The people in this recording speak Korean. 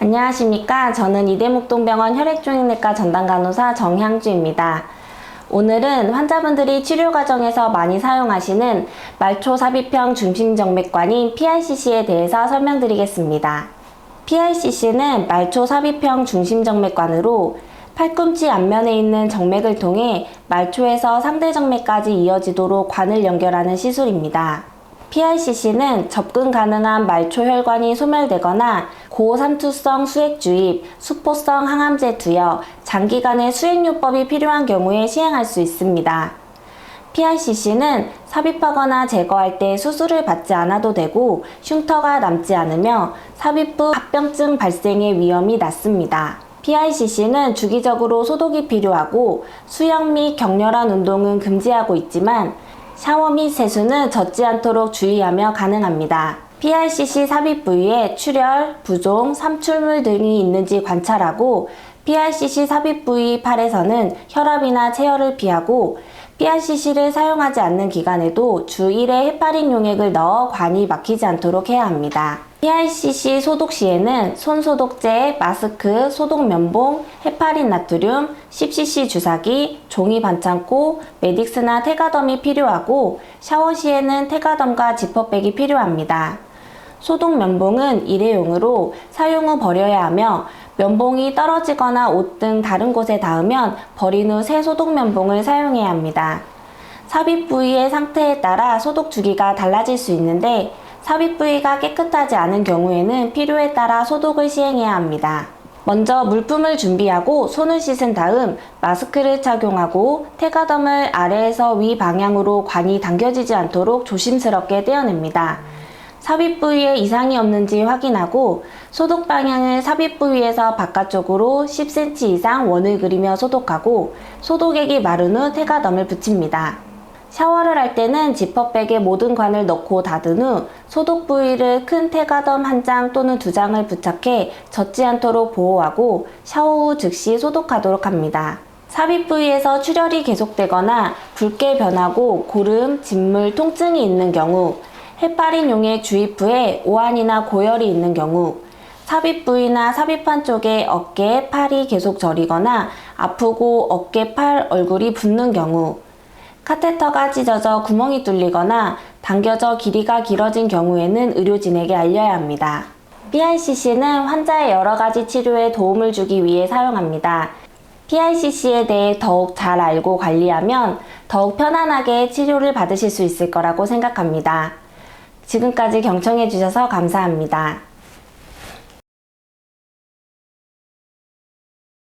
안녕하십니까. 저는 이대목동병원 혈액종양내과 전담간호사 정향주입니다. 오늘은 환자분들이 치료 과정에서 많이 사용하시는 말초 삽입형 중심정맥관인 PICC에 대해서 설명드리겠습니다. PICC는 말초 삽입형 중심정맥관으로 팔꿈치 앞면에 있는 정맥을 통해 말초에서 상대 정맥까지 이어지도록 관을 연결하는 시술입니다. PICC는 접근 가능한 말초 혈관이 소멸되거나 고삼투성 수액 주입, 수포성 항암제 투여, 장기간의 수액요법이 필요한 경우에 시행할 수 있습니다. PICC는 삽입하거나 제거할 때 수술을 받지 않아도 되고 흉터가 남지 않으며 삽입 후 합병증 발생의 위험이 낮습니다. PICC는 주기적으로 소독이 필요하고 수영 및 격렬한 운동은 금지하고 있지만 샤워 및 세수는 젖지 않도록 주의하며 가능합니다. PICC 삽입 부위에 출혈, 부종, 삼출물 등이 있는지 관찰하고 PICC 삽입 부위 팔에서는 혈압이나 체열을 피하고 PICC를 사용하지 않는 기간에도 주 1회 헤파린 용액을 넣어 관이 막히지 않도록 해야 합니다. PICC 소독 시에는 손소독제, 마스크, 소독 면봉, 헤파린 나트륨, 10cc 주사기, 종이 반창고, 메딕스나 테가덤이 필요하고 샤워 시에는 테가덤과 지퍼백이 필요합니다. 소독 면봉은 일회용으로 사용 후 버려야 하며 면봉이 떨어지거나 옷 등 다른 곳에 닿으면 버린 후 새 소독 면봉을 사용해야 합니다. 삽입 부위의 상태에 따라 소독 주기가 달라질 수 있는데 삽입 부위가 깨끗하지 않은 경우에는 필요에 따라 소독을 시행해야 합니다. 먼저 물품을 준비하고 손을 씻은 다음 마스크를 착용하고 테가덤을 아래에서 위 방향으로 관이 당겨지지 않도록 조심스럽게 떼어냅니다. 삽입 부위에 이상이 없는지 확인하고 소독 방향을 삽입 부위에서 바깥쪽으로 10cm 이상 원을 그리며 소독하고 소독액이 마른 후 테가덤을 붙입니다. 샤워를 할 때는 지퍼백에 모든 관을 넣고 닫은 후 소독 부위를 큰 테가덤 1장 또는 2장을 부착해 젖지 않도록 보호하고 샤워 후 즉시 소독하도록 합니다. 삽입 부위에서 출혈이 계속되거나 붉게 변하고 고름, 진물, 통증이 있는 경우 헤파린 용액 주입 후에 오한이나 고열이 있는 경우 삽입 부위나 삽입한 쪽에 어깨, 팔이 계속 저리거나 아프고 어깨, 팔, 얼굴이 붓는 경우 카테터가 찢어져 구멍이 뚫리거나 당겨져 길이가 길어진 경우에는 의료진에게 알려야 합니다. PICC는 환자의 여러가지 치료에 도움을 주기 위해 사용합니다. PICC에 대해 더욱 잘 알고 관리하면 더욱 편안하게 치료를 받으실 수 있을 거라고 생각합니다. 지금까지 경청해 주셔서 감사합니다.